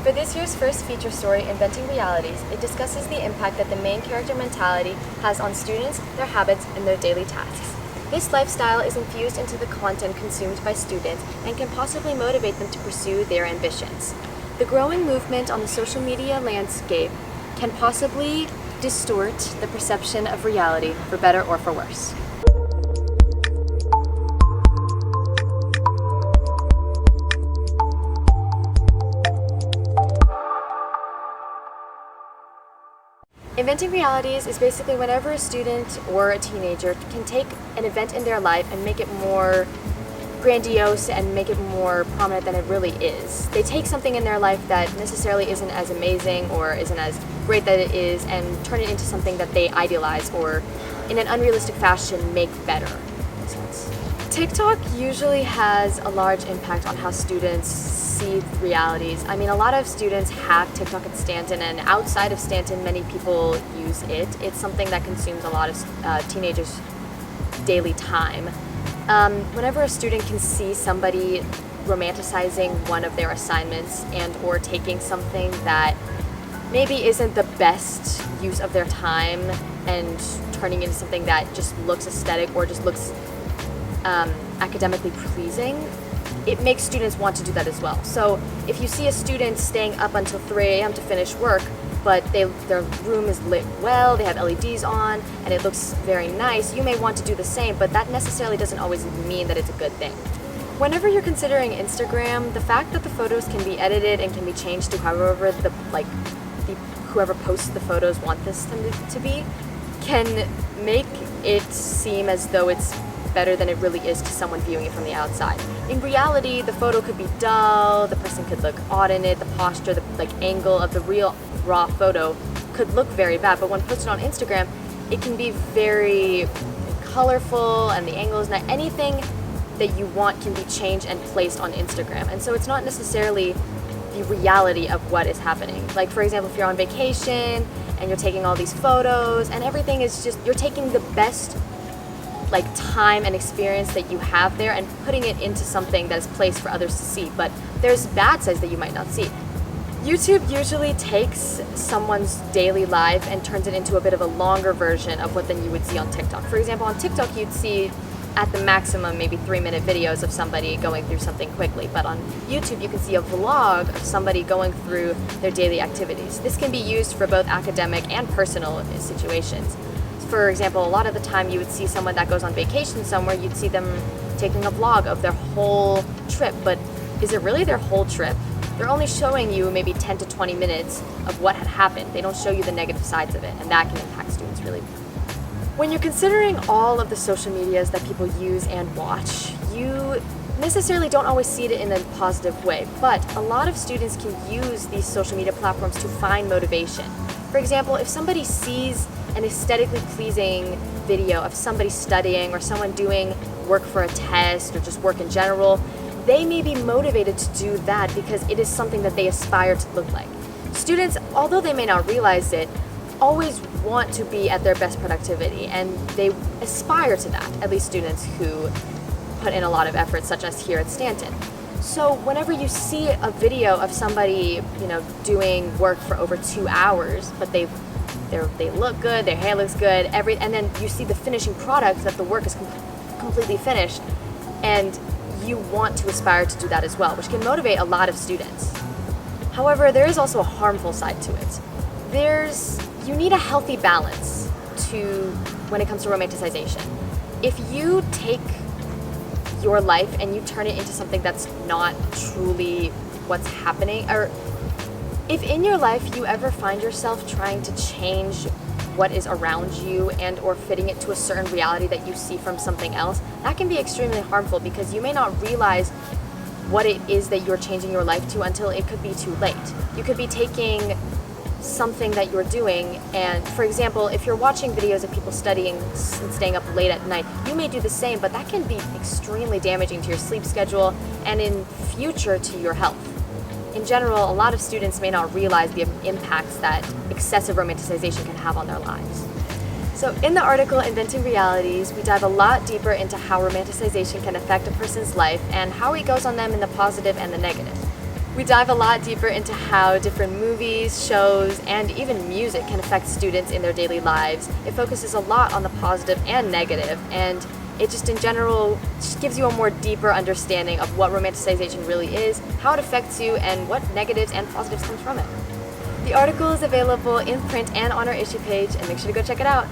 For this year's first feature story, Inventing Realities, it discusses the impact that the main character mentality has on students, their habits, and their daily tasks. This lifestyle is infused into the content consumed by students and can possibly motivate them to pursue their ambitions. The growing movement on the social media landscape can possibly distort the perception of reality, for better or for worse. Inventing Realities is basically whenever a student or a teenager can take an event in their life and make it more grandiose and make it more prominent than it really is. They take something in their life that necessarily isn't as amazing or isn't as great that it is and turn it into something that they idealize or in an unrealistic fashion make better. Makes sense. TikTok usually has a large impact on how students see realities. I mean, a lot of students have TikTok at Stanton, and outside of Stanton, many people use it. It's something that consumes a lot of teenagers' daily time. Whenever a student can see somebody romanticizing one of their assignments and or taking something that maybe isn't the best use of their time and turning into something that just looks aesthetic or just looks academically pleasing, it makes students want to do that as well. So if you see a student staying up until 3 a.m. to finish work, but their room is lit well, they have LEDs on, and it looks very nice, you may want to do the same, but that necessarily doesn't always mean that it's a good thing. Whenever you're considering Instagram, the fact that the photos can be edited and can be changed to however whoever posts the photos want this to be, can make it seem as though it's better than it really is to someone viewing it from the outside. In reality, the photo could be dull, the person could look odd in it, the posture, the angle of the real raw photo could look very bad, but when posted on Instagram, it can be very colorful and the angle is not anything that you want can be changed and placed on Instagram. And so it's not necessarily the reality of what is happening. Like, for example, if you're on vacation and you're taking all these photos and everything is just, you're taking the best time and experience that you have there and putting it into something that is placed for others to see, but there's bad sides that you might not see. YouTube usually takes someone's daily life and turns it into a bit of a longer version of what then you would see on TikTok. For example, on TikTok you'd see at the maximum maybe 3-minute videos of somebody going through something quickly, but on YouTube you can see a vlog of somebody going through their daily activities. This can be used for both academic and personal situations. For example, a lot of the time you would see someone that goes on vacation somewhere, you'd see them taking a vlog of their whole trip, but is it really their whole trip? They're only showing you maybe 10 to 20 minutes of what had happened. They don't show you the negative sides of it, and that can impact students really. When you're considering all of the social medias that people use and watch, you necessarily don't always see it in a positive way, but a lot of students can use these social media platforms to find motivation. For example, if somebody sees an aesthetically pleasing video of somebody studying or someone doing work for a test or just work in general, they may be motivated to do that because it is something that they aspire to look like. Students, although they may not realize it, always want to be at their best productivity, and they aspire to that, at least students who put in a lot of effort, such as here at Stanton. So whenever you see a video of somebody, doing work for over 2 hours, but they look good, their hair looks good, and then you see the finishing product that the work is completely finished, and you want to aspire to do that as well, which can motivate a lot of students. However, there is also a harmful side to it. You need a healthy balance when it comes to romanticization. If you take your life and you turn it into something that's not truly what's happening, or if in your life you ever find yourself trying to change what is around you and or fitting it to a certain reality that you see from something else, that can be extremely harmful because you may not realize what it is that you're changing your life to until it could be too late. You could be taking something that you're doing, and for example, if you're watching videos of people studying and staying up late at night, you may do the same, but that can be extremely damaging to your sleep schedule and in future to your health. In general, a lot of students may not realize the impacts that excessive romanticization can have on their lives. So in the article Inventing Realities, we dive a lot deeper into how romanticization can affect a person's life and how it goes on them in the positive and the negative. We dive a lot deeper into how different movies, shows, and even music can affect students in their daily lives. It focuses a lot on the positive and negative, and it just in general just gives you a more deeper understanding of what romanticization really is, how it affects you, and what negatives and positives comes from it. The article is available in print and on our issue page, and make sure to go check it out.